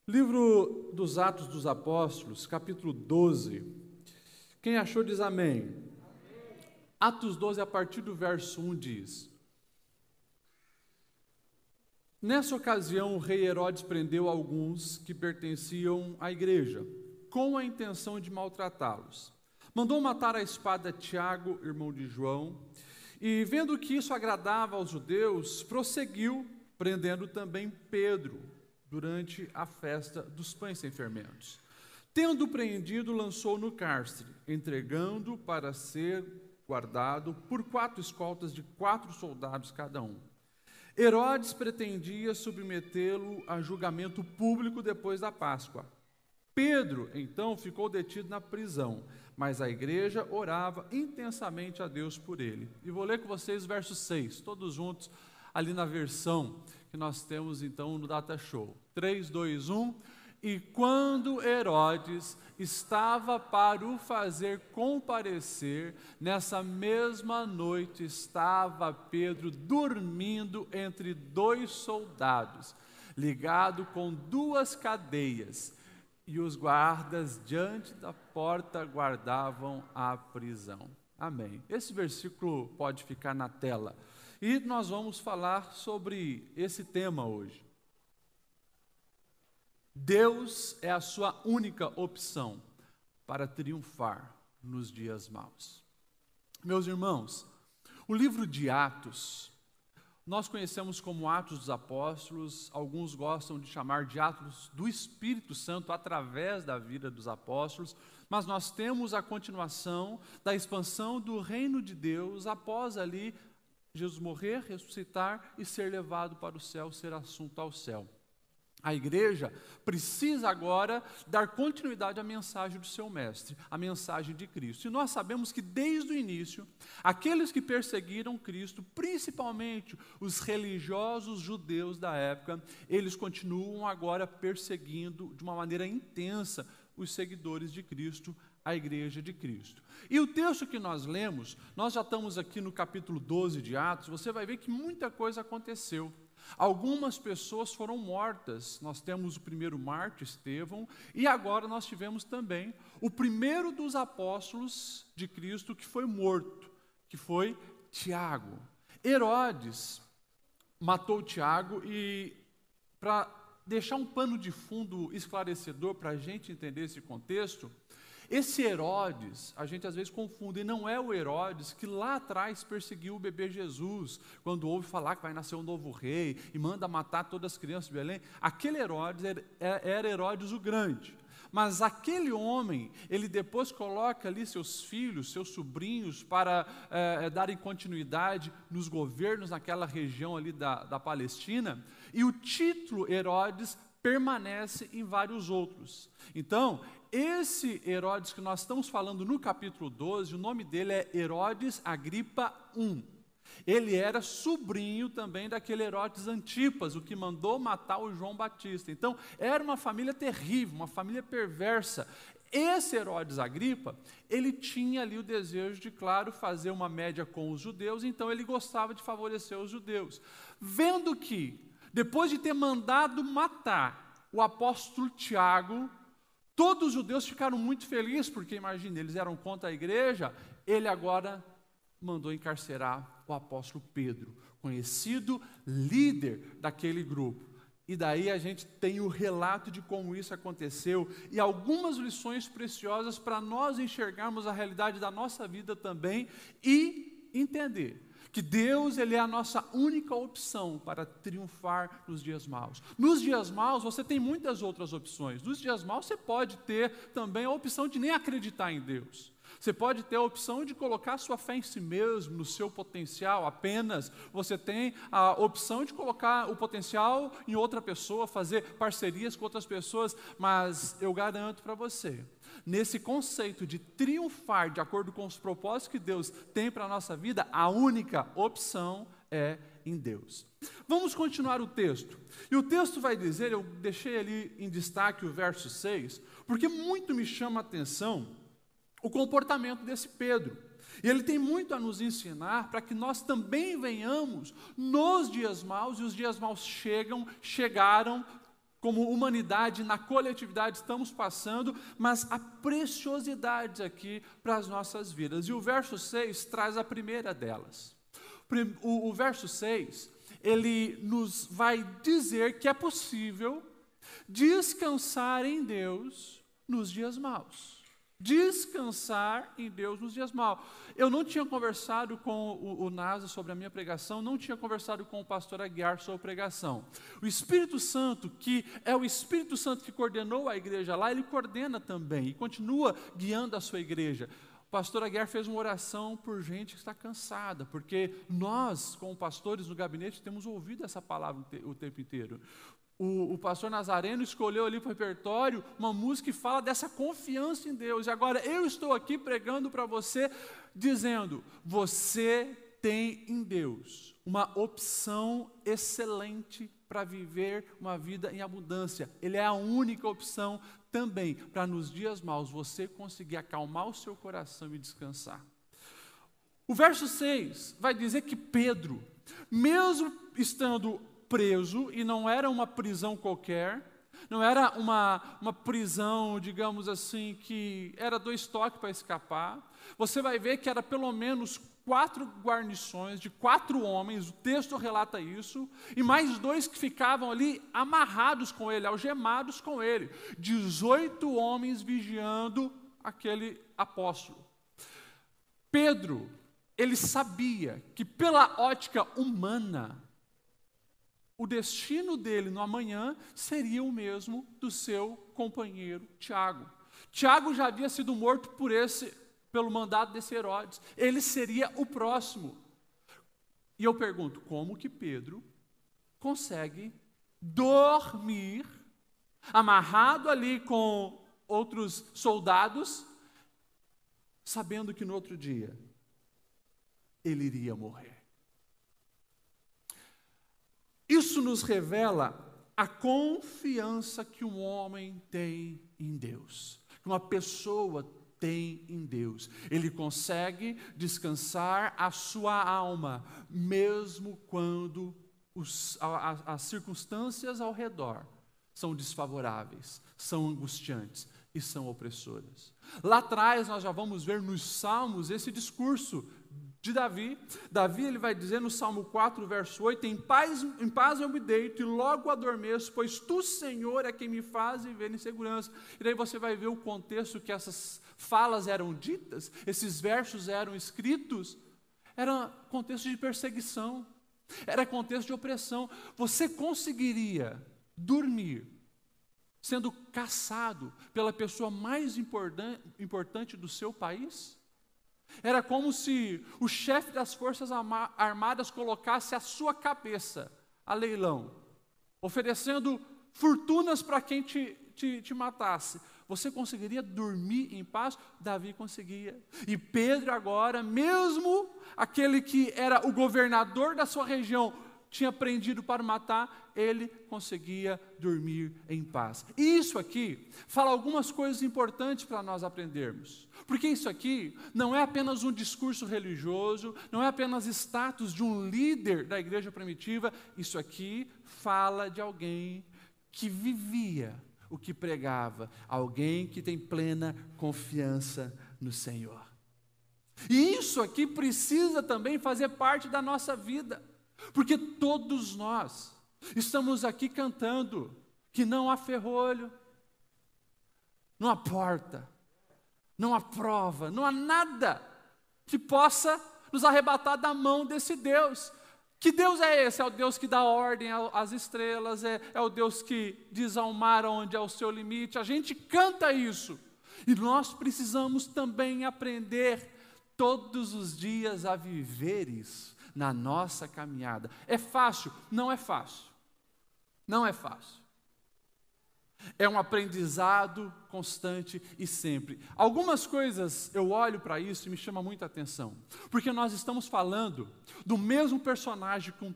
Livro dos Atos dos Apóstolos, capítulo 12. Quem achou diz amém. Atos 12, a partir do verso 1 diz: Nessa ocasião, o rei Herodes prendeu alguns que pertenciam à igreja, com a intenção de maltratá-los. Mandou matar à espada Tiago, irmão de João, e vendo que isso agradava aos judeus, prosseguiu, prendendo também Pedro, durante a festa dos pães sem fermentos. Tendo preendido, lançou no cárcere, entregando para ser guardado por 4 escoltas de 4 soldados cada um. Herodes pretendia submetê-lo a julgamento público depois da Páscoa. Pedro, então, ficou detido na prisão, mas a igreja orava intensamente a Deus por ele. E vou ler com vocês o verso 6, todos juntos, ali na versão que nós temos, então, no Data Show. 3, 2, 1. E quando Herodes estava para o fazer comparecer, nessa mesma noite estava Pedro dormindo entre 2 soldados, ligado com 2 cadeias, e os guardas diante da porta guardavam a prisão. Amém. Esse versículo pode ficar na tela. E nós vamos falar sobre esse tema hoje. Deus é a sua única opção para triunfar nos dias maus. Meus irmãos, o livro de Atos, nós conhecemos como Atos dos Apóstolos, alguns gostam de chamar de Atos do Espírito Santo através da vida dos apóstolos, mas nós temos a continuação da expansão do reino de Deus após ali Jesus morrer, ressuscitar e ser levado para o céu, ser assunto ao céu. A igreja precisa agora dar continuidade à mensagem do seu mestre, a mensagem de Cristo. E nós sabemos que desde o início, aqueles que perseguiram Cristo, principalmente os religiosos judeus da época, eles continuam agora perseguindo de uma maneira intensa os seguidores de Cristo, a igreja de Cristo. E o texto que nós lemos, nós já estamos aqui no capítulo 12 de Atos, você vai ver que muita coisa aconteceu. Algumas pessoas foram mortas, nós temos o primeiro mártir, Estevão, e agora nós tivemos também o primeiro dos apóstolos de Cristo que foi morto, que foi Tiago. Herodes matou Tiago e, para deixar um pano de fundo esclarecedor para a gente entender esse contexto, esse Herodes, a gente às vezes confunde, e não é o Herodes que lá atrás perseguiu o bebê Jesus, quando ouve falar que vai nascer um novo rei e manda matar todas as crianças de Belém. Aquele Herodes era Herodes o Grande. Mas aquele homem, ele depois coloca ali seus filhos, seus sobrinhos, para darem continuidade nos governos naquela região ali da Palestina, e o título Herodes permanece em vários outros. Então, esse Herodes que nós estamos falando no capítulo 12, o nome dele é Herodes Agripa I. Ele era sobrinho também daquele Herodes Antipas, o que mandou matar o João Batista. Então, era uma família terrível, uma família perversa. Esse Herodes Agripa, ele tinha ali o desejo de, claro, fazer uma média com os judeus, então ele gostava de favorecer os judeus. Vendo que, depois de ter mandado matar o apóstolo Tiago, todos os judeus ficaram muito felizes, porque imagina, eles eram contra a igreja, ele agora mandou encarcerar o apóstolo Pedro, conhecido líder daquele grupo. E daí a gente tem o relato de como isso aconteceu e algumas lições preciosas para nós enxergarmos a realidade da nossa vida também e entender que Deus, ele é a nossa única opção para triunfar nos dias maus. Nos dias maus você tem muitas outras opções. Nos dias maus você pode ter também a opção de nem acreditar em Deus. Você pode ter a opção de colocar sua fé em si mesmo, no seu potencial apenas. Você tem a opção de colocar o potencial em outra pessoa, fazer parcerias com outras pessoas, mas eu garanto para você, nesse conceito de triunfar de acordo com os propósitos que Deus tem para a nossa vida, a única opção é em Deus. Vamos continuar o texto. E o texto vai dizer, eu deixei ali em destaque o verso 6, porque muito me chama a atenção o comportamento desse Pedro. E ele tem muito a nos ensinar para que nós também venhamos nos dias maus, e os dias maus chegaram como humanidade, na coletividade, estamos passando, mas a preciosidade aqui para as nossas vidas. E o verso 6 traz a primeira delas. O verso 6, ele nos vai dizer que é possível descansar em Deus nos dias maus. Descansar em Deus nos dias maus. Eu não tinha conversado com o Nasa sobre a minha pregação, não tinha conversado com o pastor Aguiar sobre a pregação. O Espírito Santo, que é o Espírito Santo que coordenou a igreja lá, ele coordena também e continua guiando a sua igreja. O pastor Aguiar fez uma oração por gente que está cansada, porque nós, como pastores no gabinete, temos ouvido essa palavra o tempo inteiro. O pastor Nazareno escolheu ali para o repertório uma música que fala dessa confiança em Deus. E agora eu estou aqui pregando para você, dizendo, você tem em Deus uma opção excelente para viver uma vida em abundância. Ele é a única opção também para nos dias maus você conseguir acalmar o seu coração e descansar. O verso 6 vai dizer que Pedro, mesmo estando preso, e não era uma prisão qualquer, não era uma prisão, digamos assim, que era 2 toques para escapar. Você vai ver que era pelo menos 4 guarnições de 4 homens, o texto relata isso, e mais 2 que ficavam ali amarrados com ele, algemados com ele. 18 homens vigiando aquele apóstolo. Pedro, ele sabia que pela ótica humana, o destino dele no amanhã seria o mesmo do seu companheiro Tiago. Tiago já havia sido morto pelo mandado desse Herodes. Ele seria o próximo. E eu pergunto, como que Pedro consegue dormir, amarrado ali com outros soldados, sabendo que no outro dia ele iria morrer? Isso nos revela a confiança que um homem tem em Deus, que uma pessoa tem em Deus. Ele consegue descansar a sua alma, mesmo quando as circunstâncias ao redor são desfavoráveis, são angustiantes e são opressoras. Lá atrás nós já vamos ver nos Salmos esse discurso de Davi. Davi, ele vai dizer no Salmo 4, verso 8, em paz eu me deito e logo adormeço, pois tu, Senhor, é quem me faz viver em segurança. E daí você vai ver o contexto que essas falas eram ditas, esses versos eram escritos, era contexto de perseguição, era contexto de opressão. Você conseguiria dormir sendo caçado pela pessoa mais importante do seu país? Era como se o chefe das Forças Armadas colocasse a sua cabeça a leilão, oferecendo fortunas para quem te matasse. Você conseguiria dormir em paz? Davi conseguia. E Pedro agora, mesmo aquele que era o governador da sua região, tinha prendido para matar, ele conseguia dormir em paz. E isso aqui fala algumas coisas importantes para nós aprendermos. Porque isso aqui não é apenas um discurso religioso, não é apenas status de um líder da igreja primitiva, isso aqui fala de alguém que vivia o que pregava, alguém que tem plena confiança no Senhor. E isso aqui precisa também fazer parte da nossa vida. Porque todos nós estamos aqui cantando que não há ferrolho, não há porta, não há prova, não há nada que possa nos arrebatar da mão desse Deus. Que Deus é esse? É o Deus que dá ordem às estrelas, é o Deus que diz ao mar onde é o seu limite. A gente canta isso. E nós precisamos também aprender todos os dias a viver isso na nossa caminhada. É fácil? Não é fácil. Não é fácil. É um aprendizado constante e sempre. Algumas coisas eu olho para isso e me chama muita atenção. Porque nós estamos falando do mesmo personagem que há um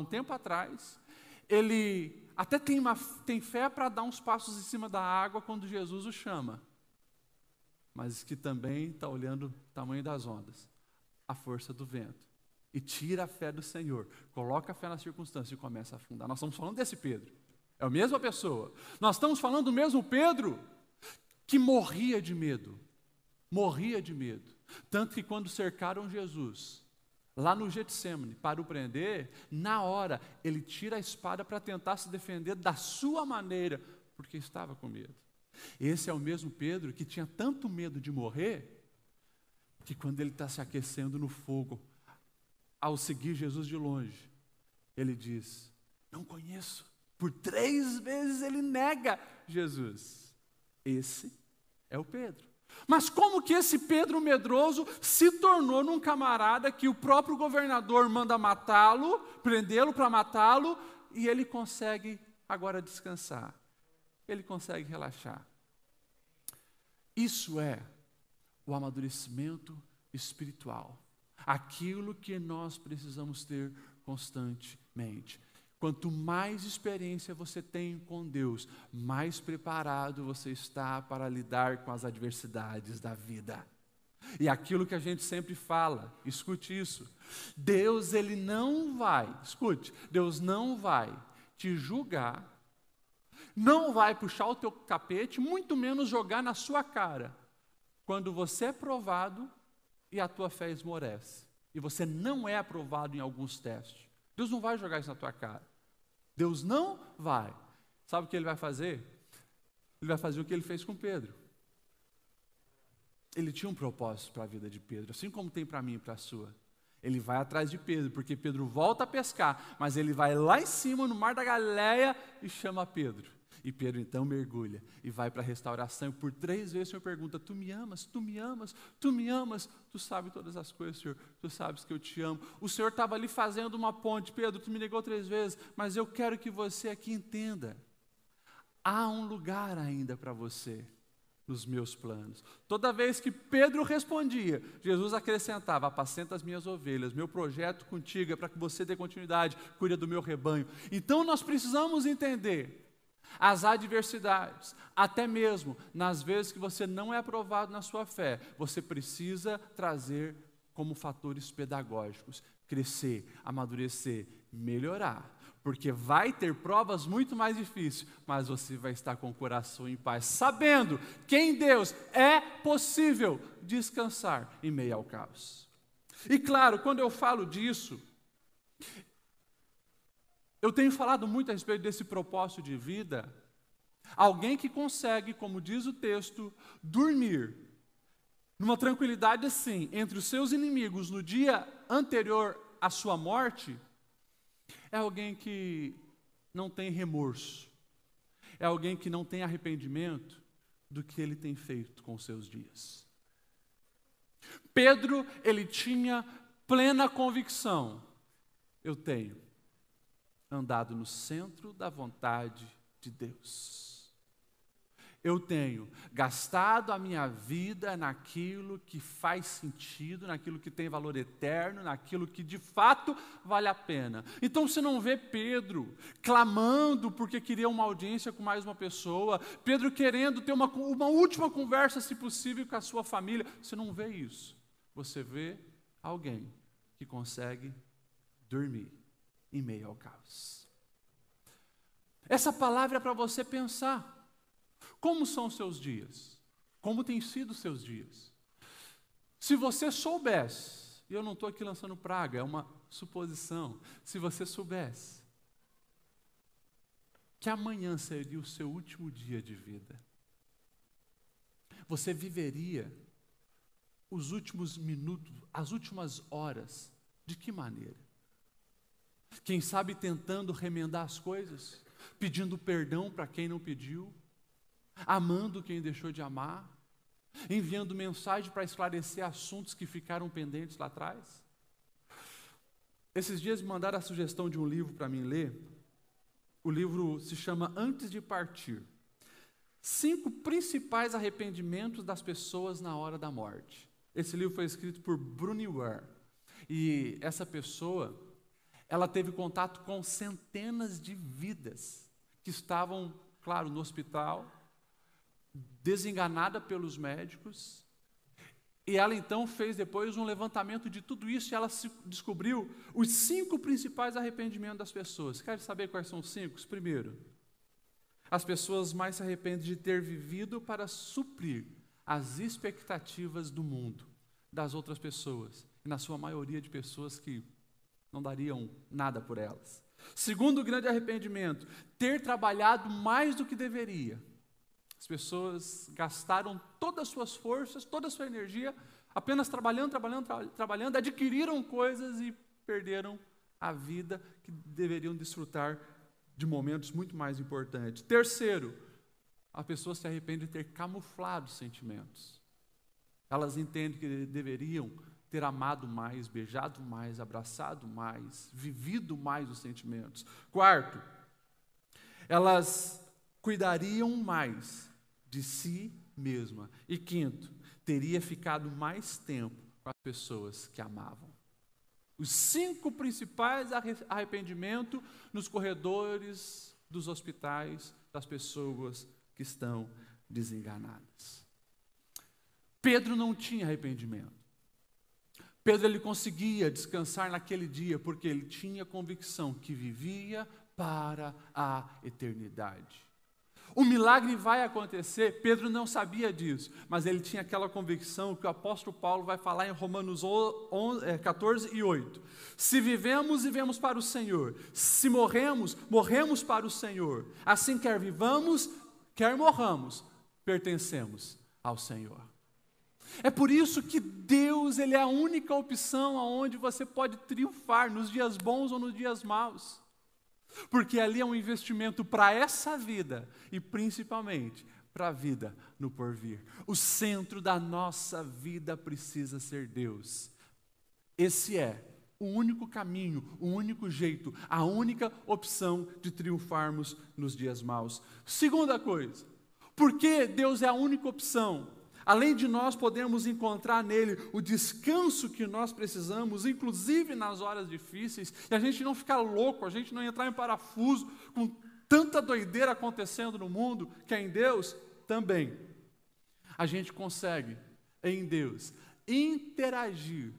tempo atrás, ele até tem fé para dar uns passos em cima da água quando Jesus o chama. Mas que também está olhando o tamanho das ondas, a força do vento. e tira a fé do Senhor, coloca a fé na circunstância e começa a afundar. Nós estamos falando desse Pedro, é a mesma pessoa. Nós estamos falando do mesmo Pedro que morria de medo, tanto que quando cercaram Jesus, lá no Getsemane, para o prender, na hora ele tira a espada para tentar se defender da sua maneira, porque estava com medo. Esse é o mesmo Pedro que tinha tanto medo de morrer, que quando ele está se aquecendo no fogo, ao seguir Jesus de longe, ele diz: não conheço. Por 3 vezes ele nega Jesus. Esse é o Pedro. Mas como que esse Pedro medroso se tornou num camarada que o próprio governador manda matá-lo, prendê-lo para matá-lo, e ele consegue agora descansar, ele consegue relaxar? Isso é o amadurecimento espiritual, aquilo que nós precisamos ter constantemente. Quanto mais experiência você tem com Deus, mais preparado você está para lidar com as adversidades da vida. E aquilo que a gente sempre fala, escute isso, Deus ele não vai, escute, Deus não vai te julgar, não vai puxar o teu tapete, muito menos jogar na sua cara, quando você é provado e a tua fé esmorece, e você não é aprovado em alguns testes. Deus não vai jogar isso na tua cara. Deus não vai. Sabe o que ele vai fazer? Ele vai fazer o que ele fez com Pedro. Ele tinha um propósito para a vida de Pedro, assim como tem para mim e para a sua. Ele vai atrás de Pedro, porque Pedro volta a pescar, mas ele vai lá em cima, no mar da Galileia, e chama Pedro. E Pedro então mergulha e vai para a restauração. E por 3 vezes o Senhor pergunta: tu me amas? Tu me amas? Tu me amas? Tu sabes todas as coisas, Senhor. Tu sabes que eu te amo. O Senhor estava ali fazendo uma ponte. Pedro, tu me negou 3 vezes, mas eu quero que você aqui entenda. Há um lugar ainda para você nos meus planos. Toda vez que Pedro respondia, Jesus acrescentava: apacenta as minhas ovelhas. Meu projeto contigo é para que você dê continuidade, cuide do meu rebanho. Então nós precisamos entender as adversidades, até mesmo nas vezes que você não é aprovado na sua fé, você precisa trazer como fatores pedagógicos, crescer, amadurecer, melhorar, porque vai ter provas muito mais difíceis, mas você vai estar com o coração em paz, sabendo que em Deus é possível descansar em meio ao caos. E claro, quando eu falo disso, eu tenho falado muito a respeito desse propósito de vida. Alguém que consegue, como diz o texto, dormir numa tranquilidade assim, entre os seus inimigos no dia anterior à sua morte, é alguém que não tem remorso, é alguém que não tem arrependimento do que ele tem feito com os seus dias. Pedro, ele tinha plena convicção: eu tenho andado no centro da vontade de Deus. Eu tenho gastado a minha vida naquilo que faz sentido, naquilo que tem valor eterno, naquilo que de fato vale a pena. Então você não vê Pedro clamando porque queria uma audiência com mais uma pessoa, Pedro querendo ter uma última conversa, se possível, com a sua família. Você não vê isso. Você vê alguém que consegue dormir em meio ao caos. Essa palavra é para você pensar. Como são os seus dias? Como têm sido os seus dias? Se você soubesse, e eu não estou aqui lançando praga, é uma suposição, se você soubesse que amanhã seria o seu último dia de vida, você viveria os últimos minutos, as últimas horas, de que maneira? Quem sabe tentando remendar as coisas, pedindo perdão para quem não pediu, amando quem deixou de amar, enviando mensagem para esclarecer assuntos que ficaram pendentes lá atrás. Esses dias me mandaram a sugestão de um livro para mim ler. O livro se chama Antes de Partir. 5 principais arrependimentos das pessoas na hora da morte. Esse livro foi escrito por Bronnie Ware. E essa pessoa, ela teve contato com centenas de vidas que estavam, claro, no hospital, desenganada pelos médicos, E ela então fez depois um levantamento de tudo isso e ela descobriu os 5 principais arrependimentos das pessoas. Quer saber quais são os 5? Primeiro, as pessoas mais se arrependem de ter vivido para suprir as expectativas do mundo, das outras pessoas, e na sua maioria de pessoas que não dariam nada por elas. Segundo grande arrependimento, ter trabalhado mais do que deveria. As pessoas gastaram todas as suas forças, toda a sua energia, apenas trabalhando, adquiriram coisas e perderam a vida que deveriam desfrutar de momentos muito mais importantes. Terceiro, a pessoa se arrepende de ter camuflado os sentimentos. Elas entendem que deveriam ter amado mais, beijado mais, abraçado mais, vivido mais os sentimentos. Quarto, elas cuidariam mais de si mesma. E quinto, teria ficado mais tempo com as pessoas que amavam. Os 5 principais arrependimentos nos corredores dos hospitais das pessoas que estão desenganadas. Pedro não tinha arrependimento. Pedro ele conseguia descansar naquele dia porque ele tinha convicção que vivia para a eternidade. O milagre vai acontecer, Pedro não sabia disso, mas ele tinha aquela convicção que o apóstolo Paulo vai falar em Romanos 14 e 8. Se vivemos, vivemos para o Senhor. Se morremos, morremos para o Senhor. Assim quer vivamos, quer morramos, pertencemos ao Senhor. É por isso que Deus ele é a única opção aonde você pode triunfar nos dias bons ou nos dias maus. Porque ali é um investimento para essa vida e principalmente para a vida no porvir. O centro da nossa vida precisa ser Deus. Esse é o único caminho, o único jeito, a única opção de triunfarmos nos dias maus. Segunda coisa, porque Deus é a única opção? Além de nós podermos encontrar nele o descanso que nós precisamos, inclusive nas horas difíceis, e a gente não ficar louco, a gente não entrar em parafuso com tanta doideira acontecendo no mundo, que é em Deus, também. A gente consegue, em Deus, interagir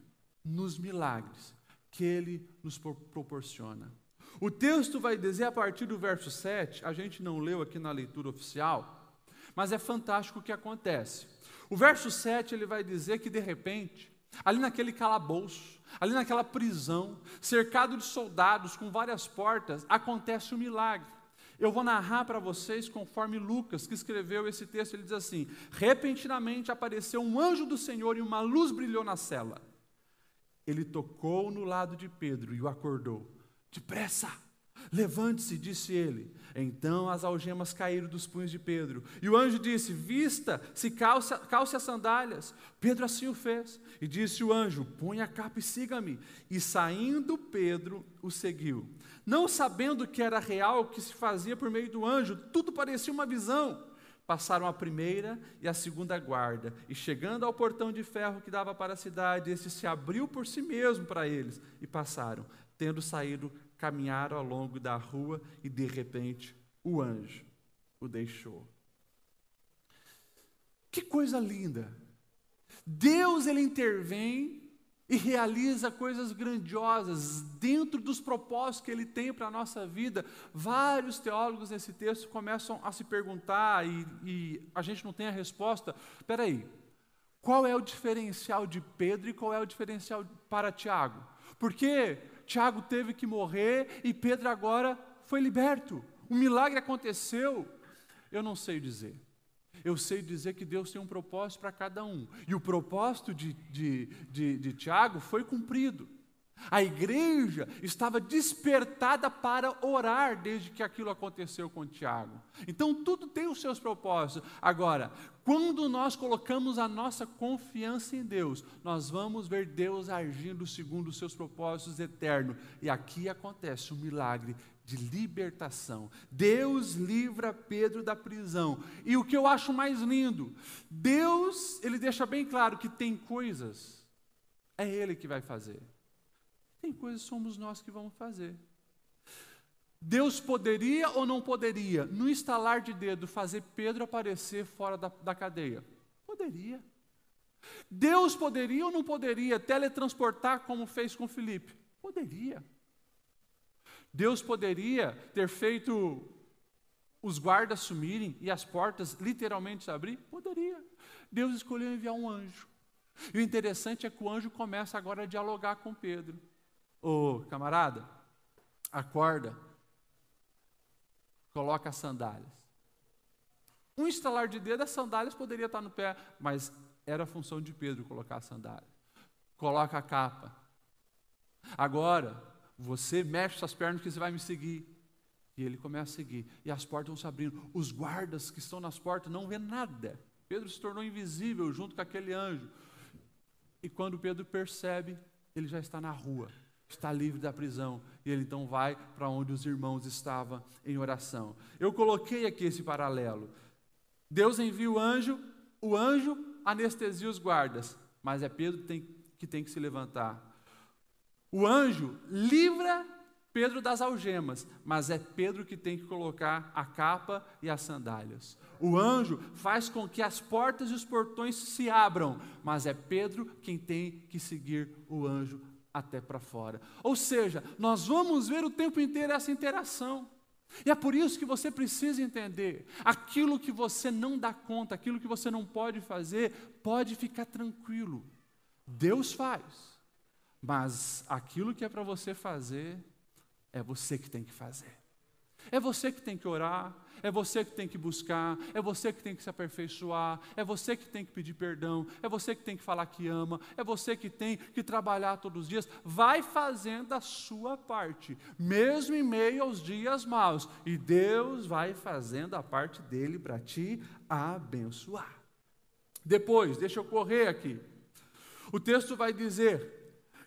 nos milagres que Ele nos proporciona. O texto vai dizer a partir do verso 7, a gente não leu aqui na leitura oficial, mas é fantástico o que acontece. O verso 7 ele vai dizer que de repente, ali naquele calabouço, ali naquela prisão, cercado de soldados com várias portas, acontece um milagre. Eu vou narrar para vocês conforme Lucas, que escreveu esse texto, ele diz assim: repentinamente apareceu um anjo do Senhor e uma luz brilhou na cela. Ele tocou no lado de Pedro e o acordou. Depressa! Levante-se, disse ele. Então as algemas caíram dos punhos de Pedro. E o anjo disse: vista-se, calce as sandálias. Pedro assim o fez. E disse o anjo: põe a capa e siga-me. E saindo Pedro o seguiu. Não sabendo que era real o que se fazia por meio do anjo, tudo parecia uma visão. Passaram a primeira e a segunda guarda. E chegando ao portão de ferro que dava para a cidade, esse se abriu por si mesmo para eles. E passaram. Tendo saído, caminharam ao longo da rua e, de repente, o anjo o deixou. Que coisa linda! Deus, ele intervém e realiza coisas grandiosas dentro dos propósitos que Ele tem para a nossa vida. Vários teólogos nesse texto começam a se perguntar e a gente não tem a resposta. Espera aí, qual é o diferencial de Pedro e qual é o diferencial para Tiago? Por que Tiago teve que morrer e Pedro agora foi liberto? Um milagre aconteceu? Eu não sei dizer. Eu sei dizer que Deus tem um propósito para cada um. E o propósito de Tiago foi cumprido. A igreja estava despertada para orar desde que aquilo aconteceu com Tiago. Então tudo tem os seus propósitos. Agora, quando nós colocamos a nossa confiança em Deus, nós vamos ver Deus agindo segundo os seus propósitos eternos. E aqui acontece um milagre de libertação. Deus livra Pedro da prisão. E o que eu acho mais lindo, Deus, ele deixa bem claro que tem coisas, é Ele que vai fazer. Tem coisas que somos nós que vamos fazer. Deus poderia ou não poderia, no estalar de dedo, fazer Pedro aparecer fora da cadeia? Poderia. Deus poderia ou não poderia teletransportar como fez com Filipe? Poderia. Deus poderia ter feito os guardas sumirem e as portas literalmente se abrir? Poderia. Deus escolheu enviar um anjo. E o interessante é que o anjo começa agora a dialogar com Pedro. Ô, camarada, acorda, coloca as sandálias. Um estalar de dedo, as sandálias poderia estar no pé, mas era a função de Pedro colocar as sandálias. Coloca a capa. Agora, você mexe suas pernas que você vai me seguir. E ele começa a seguir. E as portas vão se abrindo. Os guardas que estão nas portas não vê nada. Pedro se tornou invisível junto com aquele anjo. E quando Pedro percebe, ele já está na rua. Está livre da prisão. E ele então vai para onde os irmãos estavam em oração. Eu coloquei aqui esse paralelo. Deus envia o anjo anestesia os guardas. Mas é Pedro que tem que se levantar. O anjo livra Pedro das algemas, mas é Pedro que tem que colocar a capa e as sandálias. O anjo faz com que as portas e os portões se abram, mas é Pedro quem tem que seguir o anjo até para fora. Ou seja, nós vamos ver o tempo inteiro essa interação. E é por isso que você precisa entender, aquilo que você não dá conta, aquilo que você não pode fazer, pode ficar tranquilo. Deus faz, mas aquilo que é para você fazer, é você que tem que fazer. É você que tem que orar, é você que tem que buscar, é você que tem que se aperfeiçoar, é você que tem que pedir perdão, é você que tem que falar que ama, é você que tem que trabalhar todos os dias. Vai fazendo a sua parte, mesmo em meio aos dias maus, e Deus vai fazendo a parte dele para te abençoar. Depois, deixa eu correr aqui. O texto vai dizer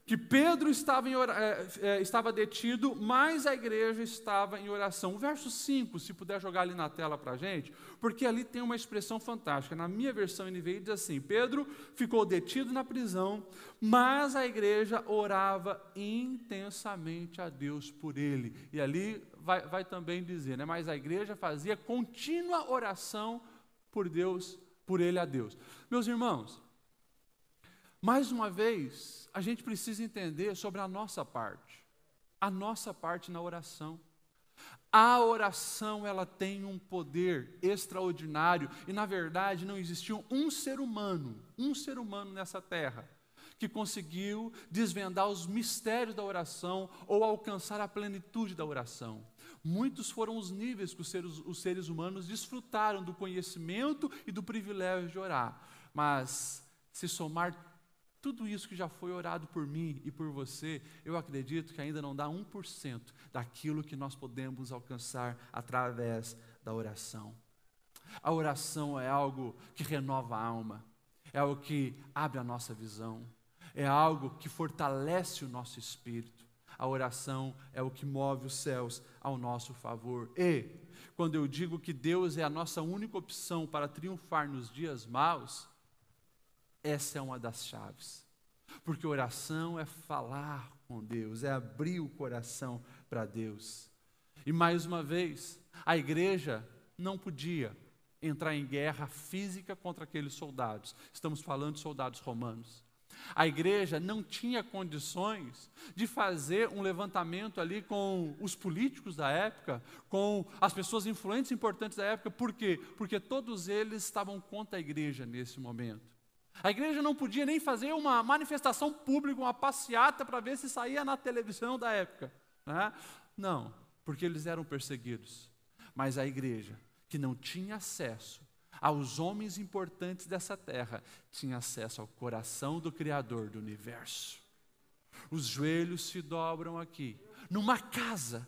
que Pedro estava detido, mas a igreja estava em oração. O verso 5, se puder jogar ali na tela para a gente, porque ali tem uma expressão fantástica. Na minha versão NVI diz assim: Pedro ficou detido na prisão, mas a igreja orava intensamente a Deus por ele. E ali vai também dizer, né? Mas a igreja fazia contínua oração por Deus, por ele a Deus. Meus irmãos, mais uma vez, a gente precisa entender sobre a nossa parte na oração. A oração, ela tem um poder extraordinário, e na verdade não existiu um ser humano nessa terra, que conseguiu desvendar os mistérios da oração, ou alcançar a plenitude da oração. Muitos foram os níveis que os seres humanos desfrutaram do conhecimento e do privilégio de orar, mas se somar tudo isso que já foi orado por mim e por você, eu acredito que ainda não dá 1% daquilo que nós podemos alcançar através da oração. A oração é algo que renova a alma, é algo que abre a nossa visão, é algo que fortalece o nosso espírito. A oração é o que move os céus ao nosso favor. E, quando eu digo que Deus é a nossa única opção para triunfar nos dias maus, essa é uma das chaves, porque oração é falar com Deus, é abrir o coração para Deus. E mais uma vez, a igreja não podia entrar em guerra física contra aqueles soldados. Estamos falando de soldados romanos. A igreja não tinha condições de fazer um levantamento ali com os políticos da época, com as pessoas influentes e importantes da época. Por quê? Porque todos eles estavam contra a igreja nesse momento. A igreja não podia nem fazer uma manifestação pública, uma passeata para ver se saía na televisão da época, né? Não, porque eles eram perseguidos. Mas a igreja, que não tinha acesso aos homens importantes dessa terra, tinha acesso ao coração do Criador do universo. Os joelhos se dobram aqui, numa casa,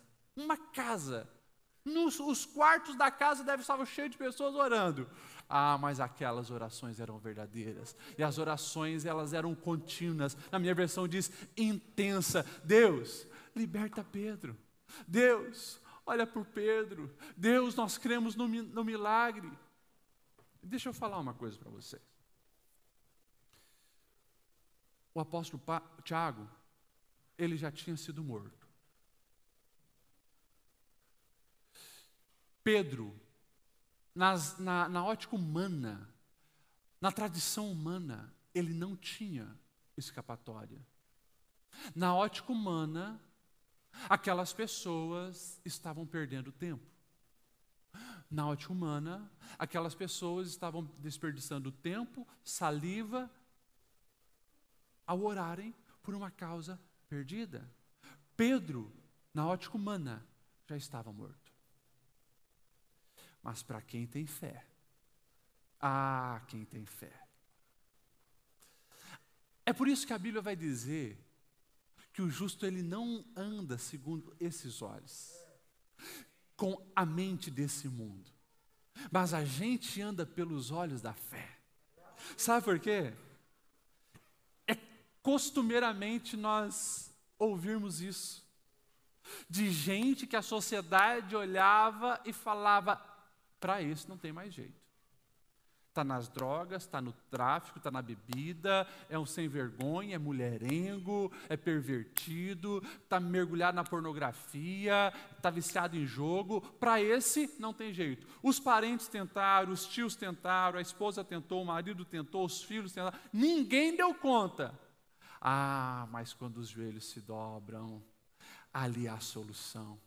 os quartos da casa devem estar cheios de pessoas orando. Mas aquelas orações eram verdadeiras. E as orações, elas eram contínuas. Na minha versão diz intensa. Deus, liberta Pedro. Deus, olha por Pedro. Deus, nós cremos no milagre. Deixa eu falar uma coisa para vocês. O apóstolo Tiago, ele já tinha sido morto. Pedro, na ótica humana, na tradição humana, ele não tinha escapatória. Na ótica humana, aquelas pessoas estavam perdendo tempo. Na ótica humana, aquelas pessoas estavam desperdiçando tempo, saliva, ao orarem por uma causa perdida. Pedro, na ótica humana, já estava morto. Mas para quem tem fé, quem tem fé. É por isso que a Bíblia vai dizer que o justo ele não anda segundo esses olhos, com a mente desse mundo, mas a gente anda pelos olhos da fé. Sabe por quê? É costumeiramente nós ouvirmos isso, de gente que a sociedade olhava e falava, para esse não tem mais jeito. Está nas drogas, está no tráfico, está na bebida, é um sem vergonha, é mulherengo, é pervertido, está mergulhado na pornografia, está viciado em jogo. Para esse não tem jeito. Os parentes tentaram, os tios tentaram, a esposa tentou, o marido tentou, os filhos tentaram, ninguém deu conta. Mas quando os joelhos se dobram, ali há solução,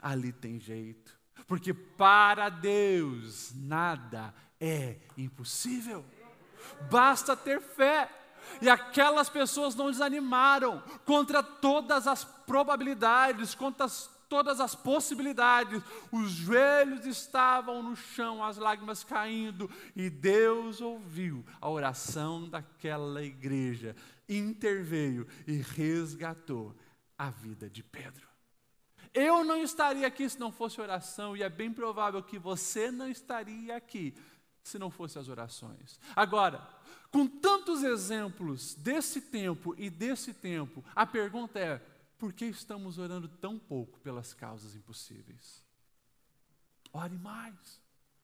ali tem jeito. Porque para Deus nada é impossível. Basta ter fé. E aquelas pessoas não desanimaram contra todas as probabilidades, contra todas as possibilidades. Os joelhos estavam no chão, as lágrimas caindo, e Deus ouviu a oração daquela igreja, interveio e resgatou a vida de Pedro. Eu não estaria aqui se não fosse oração, e é bem provável que você não estaria aqui se não fossem as orações. Agora, com tantos exemplos desse tempo e desse tempo, a pergunta é, por que estamos orando tão pouco pelas causas impossíveis? Ore mais,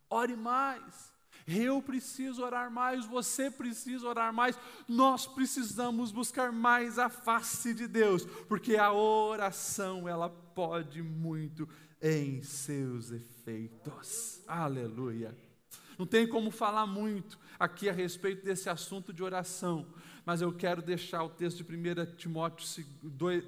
ore mais. Eu preciso orar mais, você precisa orar mais, nós precisamos buscar mais a face de Deus, porque a oração, ela pode muito em seus efeitos. Aleluia. Não tem como falar muito aqui a respeito desse assunto de oração, mas eu quero deixar o texto de 1 Timóteo,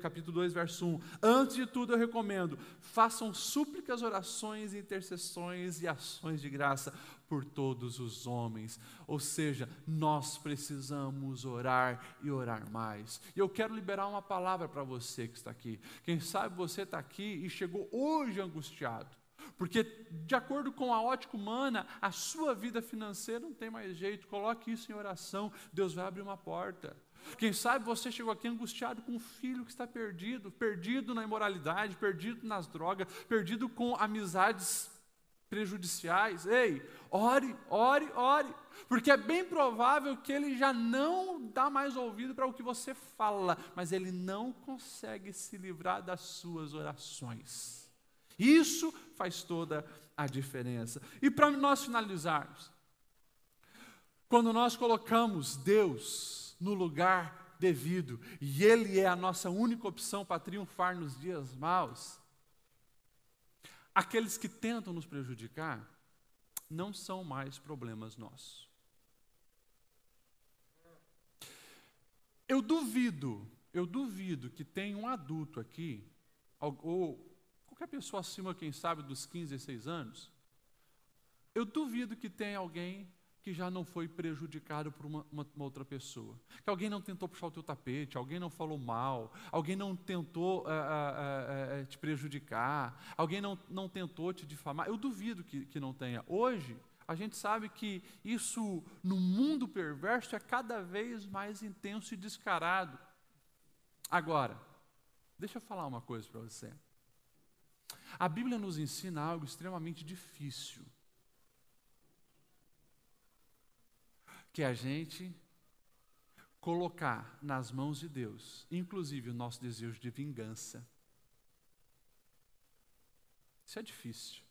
capítulo 2, verso 1. Antes de tudo eu recomendo, façam súplicas, orações, intercessões e ações de graça por todos os homens. Ou seja, nós precisamos orar e orar mais. E eu quero liberar uma palavra para você que está aqui. Quem sabe você está aqui e chegou hoje angustiado. Porque, de acordo com a ótica humana, a sua vida financeira não tem mais jeito. Coloque isso em oração, Deus vai abrir uma porta. Quem sabe você chegou aqui angustiado com um filho que está perdido, perdido na imoralidade, perdido nas drogas, perdido com amizades prejudiciais. Ei, ore, ore, ore, porque é bem provável que ele já não dá mais ouvido para o que você fala, mas ele não consegue se livrar das suas orações. Isso faz toda a diferença. E para nós finalizarmos, quando nós colocamos Deus no lugar devido, e Ele é a nossa única opção para triunfar nos dias maus, aqueles que tentam nos prejudicar não são mais problemas nossos. Eu duvido que tenha um adulto aqui, ou qualquer pessoa acima, quem sabe, dos 15, 16 anos, eu duvido que tenha alguém que já não foi prejudicado por uma outra pessoa. Que alguém não tentou puxar o teu tapete, alguém não falou mal, alguém não tentou te prejudicar, alguém não tentou te difamar. Eu duvido que não tenha. Hoje, a gente sabe que isso, no mundo perverso, é cada vez mais intenso e descarado. Agora, deixa eu falar uma coisa para você. A Bíblia nos ensina algo extremamente difícil, que é a gente colocar nas mãos de Deus, inclusive o nosso desejo de vingança. Isso é difícil.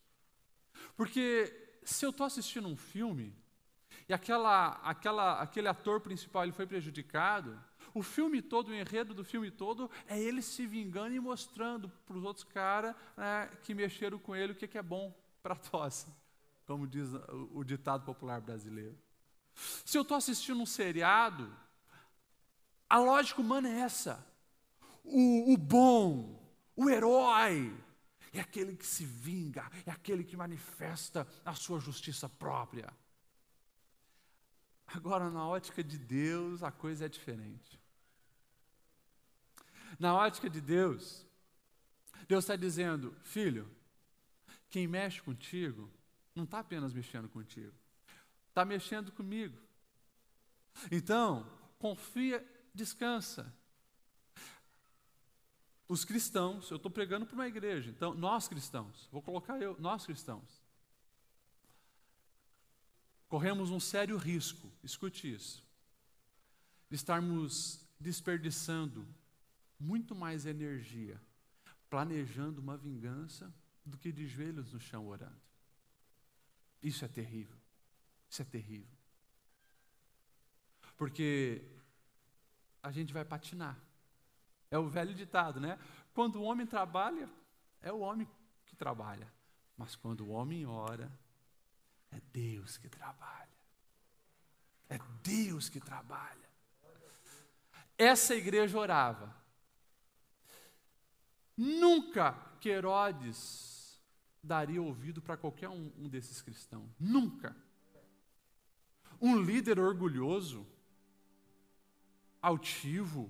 Porque se eu estou assistindo um filme e aquele ator principal ele foi prejudicado, o filme todo, o enredo do filme todo é ele se vingando e mostrando para os outros caras que mexeram com ele o que é bom para a tosse, como diz o ditado popular brasileiro. Se eu estou assistindo um seriado, a lógica humana é essa. O bom, o herói, é aquele que se vinga, é aquele que manifesta a sua justiça própria. Agora, na ótica de Deus, a coisa é diferente. Na ótica de Deus, Deus está dizendo: filho, quem mexe contigo, não está apenas mexendo contigo, está mexendo comigo. Então, confia, descansa. Os cristãos, eu estou pregando para uma igreja, então nós cristãos, vou colocar nós cristãos, corremos um sério risco, escute isso, de estarmos desperdiçando muito mais energia planejando uma vingança do que de joelhos no chão orando. Isso é terrível, isso é terrível. Porque a gente vai patinar. É o velho ditado, né? Quando o homem trabalha, é o homem que trabalha. Mas quando o homem ora, é Deus que trabalha. É Deus que trabalha. Essa igreja orava. Nunca que Herodes daria ouvido para qualquer um desses cristãos. Nunca. Um líder orgulhoso, altivo,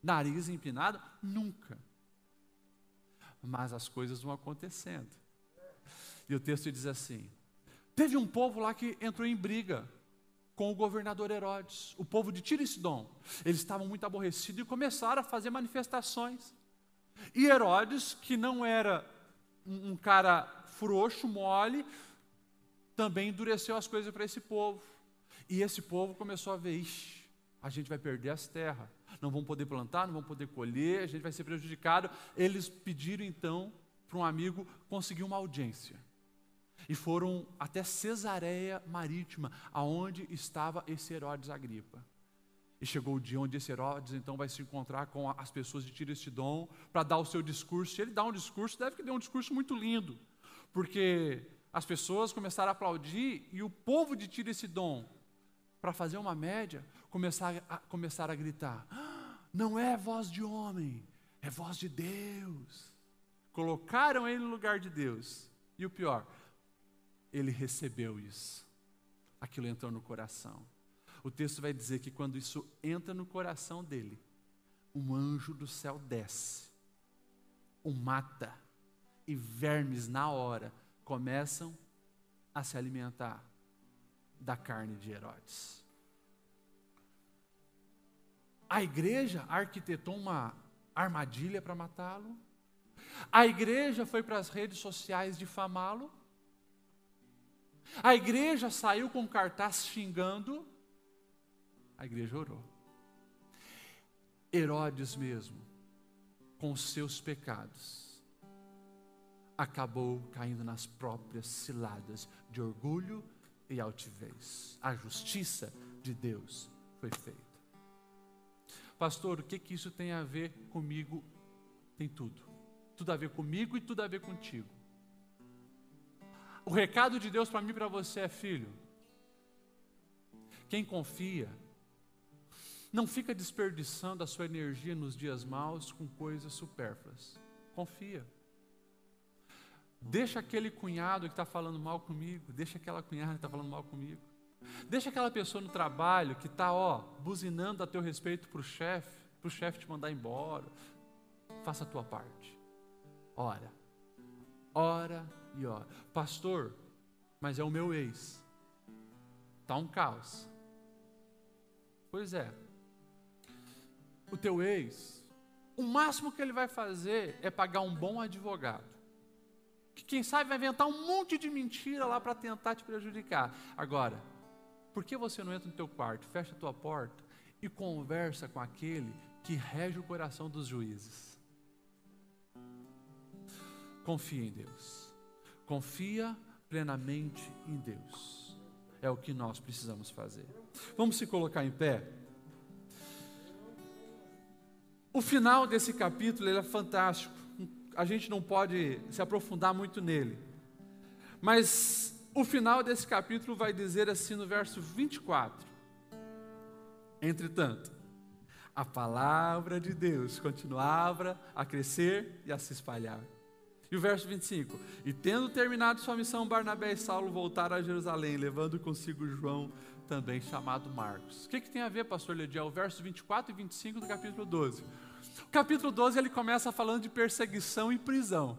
nariz empinado, nunca. Mas as coisas vão acontecendo. E o texto diz assim: teve um povo lá que entrou em briga com o governador Herodes, o povo de Tiro e Sidom. Eles estavam muito aborrecidos e começaram a fazer manifestações. E Herodes, que não era um cara frouxo, mole, também endureceu as coisas para esse povo. E esse povo começou a ver: ixi, a gente vai perder as terras, não vão poder plantar, não vão poder colher, a gente vai ser prejudicado. Eles pediram então para um amigo conseguir uma audiência. E foram até Cesareia Marítima, aonde estava esse Herodes Agripa. E chegou o dia onde esse Herodes então vai se encontrar com as pessoas de Tiro e Sidom para dar o seu discurso. E ele dá um discurso, deve que deu um discurso muito lindo, porque as pessoas começaram a aplaudir e o povo de Tiro e Sidom, para fazer uma média, começaram a gritar: ah, não é voz de homem, é voz de Deus. Colocaram ele no lugar de Deus. E o pior, ele recebeu isso. Aquilo entrou no coração. O texto vai dizer que quando isso entra no coração dele, um anjo do céu desce, o mata, e vermes na hora começam a se alimentar da carne de Herodes. A igreja arquitetou uma armadilha para matá-lo. A igreja foi para as redes sociais difamá-lo. A igreja saiu com cartaz xingando. A igreja orou. Herodes mesmo, com seus pecados, acabou caindo nas próprias ciladas de orgulho e altivez. A justiça de Deus foi feita. Pastor, o que isso tem a ver comigo? Tem tudo. Tudo a ver comigo e tudo a ver contigo. O recado de Deus para mim e para você é: filho, quem confia, não fica desperdiçando a sua energia nos dias maus com coisas supérfluas. Confia. Deixa aquele cunhado que está falando mal comigo, deixa aquela cunhada que está falando mal comigo. Deixa aquela pessoa no trabalho que está, buzinando a teu respeito para o chefe te mandar embora. Faça a tua parte. Ora e ora. Pastor, mas é o meu ex. Está um caos. Pois é. O teu ex, o máximo que ele vai fazer é pagar um bom advogado, que quem sabe vai inventar um monte de mentira lá para tentar te prejudicar. Agora, por que você não entra no teu quarto, fecha a tua porta e conversa com aquele que rege o coração dos juízes? Confia em Deus. Confia plenamente em Deus. É o que nós precisamos fazer. Vamos se colocar em pé? O final desse capítulo ele é fantástico. A gente não pode se aprofundar muito nele. Mas O final desse capítulo vai dizer assim no verso 24: entretanto, a palavra de Deus continuava a crescer e a se espalhar. E o verso 25: e tendo terminado sua missão, Barnabé e Saulo voltaram a Jerusalém, levando consigo João, também chamado Marcos. O que tem a ver, pastor Lediel? O verso 24 e 25 do capítulo 12. O capítulo 12 ele começa falando de perseguição e prisão.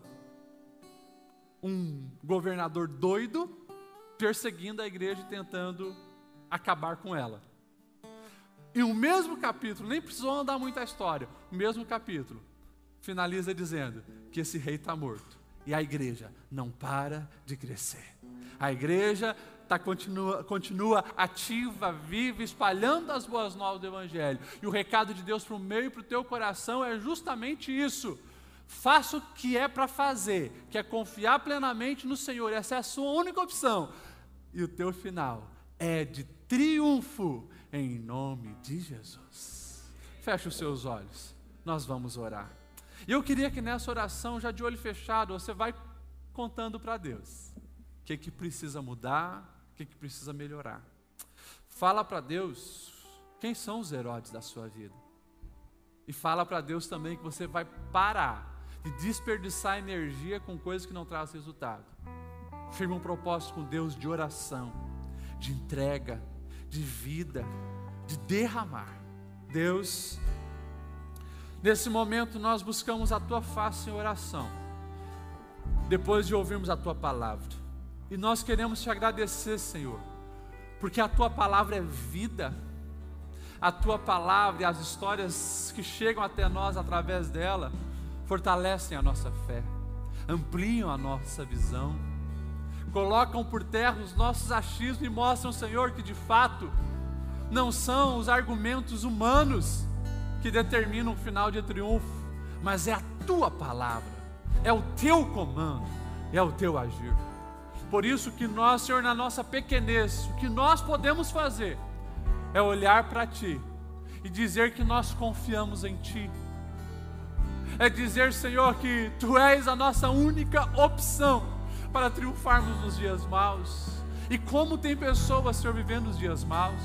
Um governador doido perseguindo a igreja e tentando acabar com ela. E o mesmo capítulo, nem precisou andar muito a história, o mesmo capítulo finaliza dizendo que esse rei está morto. E a igreja não para de crescer. A igreja continua ativa, viva, espalhando as boas novas do Evangelho. E o recado de Deus para o meu e para o teu coração é justamente isso. Faça o que é para fazer, que é confiar plenamente no Senhor. Essa é a sua única opção. E o teu final é de triunfo, em nome de Jesus. Feche os seus olhos, nós vamos orar. E eu queria que nessa oração, já de olho fechado, você vai contando para Deus o que precisa mudar, o que precisa melhorar. Fala para Deus quem são os Herodes da sua vida. E fala para Deus também que você vai parar de desperdiçar energia com coisas que não trazem resultado. Firma um propósito com Deus de oração, de entrega, de vida, de derramar. Deus, nesse momento nós buscamos a Tua face em oração, depois de ouvirmos a Tua palavra. E nós queremos Te agradecer, Senhor, porque a Tua palavra é vida. A Tua palavra e as histórias que chegam até nós através dela fortalecem a nossa fé, ampliam a nossa visão, colocam por terra os nossos achismos e mostram, Senhor, que de fato não são os argumentos humanos que determinam o final de triunfo, mas é a Tua palavra, é o Teu comando, é o Teu agir. Por isso que nós, Senhor, na nossa pequenez, o que nós podemos fazer é olhar para Ti e dizer que nós confiamos em Ti. É dizer, Senhor, que Tu és a nossa única opção para triunfarmos nos dias maus. E como tem pessoas, Senhor, vivendo os dias maus.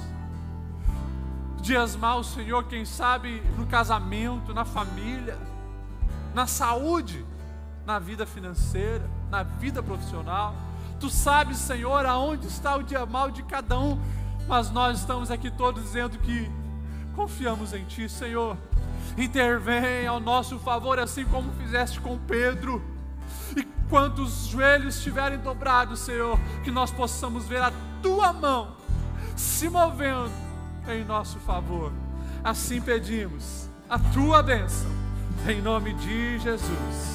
Dias maus, Senhor, quem sabe no casamento, na família, na saúde, na vida financeira, na vida profissional. Tu sabes, Senhor, aonde está o dia mau de cada um. Mas nós estamos aqui todos dizendo que confiamos em Ti, Senhor. Intervém ao nosso favor, assim como fizeste com Pedro. E quantos joelhos estiverem dobrados, Senhor, que nós possamos ver a Tua mão se movendo em nosso favor. Assim pedimos a Tua bênção, em nome de Jesus.